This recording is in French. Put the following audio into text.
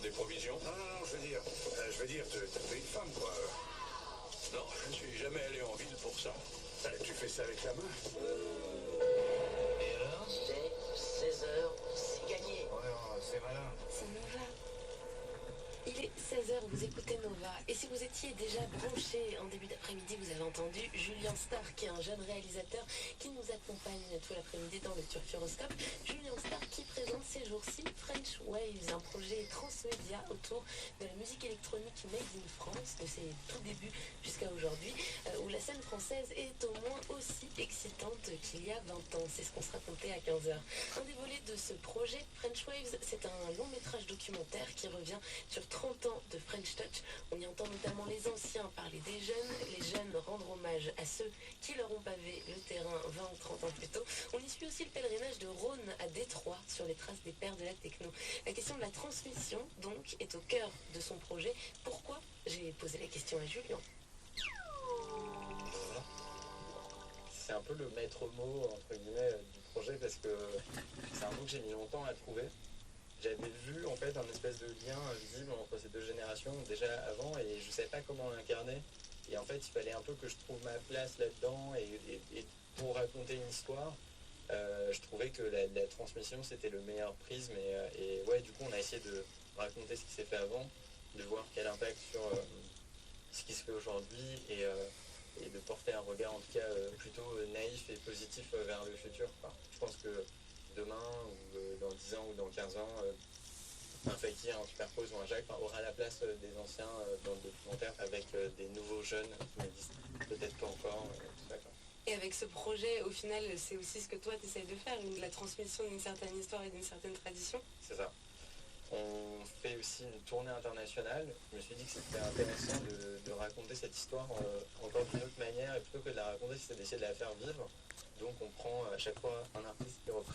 faire des provisions? Non, je veux dire, t'es une femme, quoi. Non, je ne suis jamais allé en ville pour ça. Tu fais ça avec la main? Et alors? C'est 16h, c'est gagné. Ouais, c'est malin. C'est Nova. Il est 16h, vous écoutez Nova. Et si vous étiez déjà branché en début d'après-midi, vous avez entendu Julien Starr, qui est un jeune réalisateur qui nous accompagne tout l'après-midi dans le Turfuroscope. Julien Starr qui présente ces jours-ci French Waves, un projet transmédia autour de la musique électronique made in France, de ses tout débuts jusqu'à aujourd'hui, où la scène française est au moins aussi excitante qu'il y a 20 ans. C'est ce qu'on se racontait à 15h. Un des volets de ce projet, French Waves, c'est un long métrage documentaire qui revient sur 30 ans de French Touch. On y entend notamment les anciens parler des jeunes rendre hommage à ceux qui leur ont pavé le terrain 20 ou 30 ans plus tôt. On y suit aussi le pèlerinage de Rhône à Détroit sur les traces des pères de la techno. La question de la transmission, donc, est au cœur de son projet. Pourquoi? J'ai posé la question à Julien. C'est un peu le maître mot, entre guillemets, du projet parce que c'est un mot que j'ai mis longtemps à trouver. J'avais vu en fait un espèce de lien visible entre ces deux générations déjà avant et je ne savais pas comment l'incarner. Et en fait, il fallait un peu que je trouve ma place là-dedans et pour raconter une histoire, je trouvais que la transmission c'était le meilleur prisme et ouais, du coup, on a essayé de raconter ce qui s'est fait avant, de voir quel impact sur ce qui se fait aujourd'hui et de porter un regard en tout cas plutôt naïf et positif vers le futur, quoi. Je pense que demain ou dans 10 ans ou dans 15 ans, un Fakir, un Superpose ou un Jacques aura la place des anciens dans le documentaire avec des nouveaux jeunes qui n'existent peut-être pas encore, tout ça, quoi. Et avec ce projet, au final, c'est aussi ce que toi, tu essayes de faire, la transmission d'une certaine histoire et d'une certaine tradition. C'est ça. On fait aussi une tournée internationale. Je me suis dit que c'était intéressant de raconter cette histoire encore d'une autre manière et plutôt que de la raconter, c'était d'essayer de la faire vivre. Donc on prend à chaque fois un artiste qui représente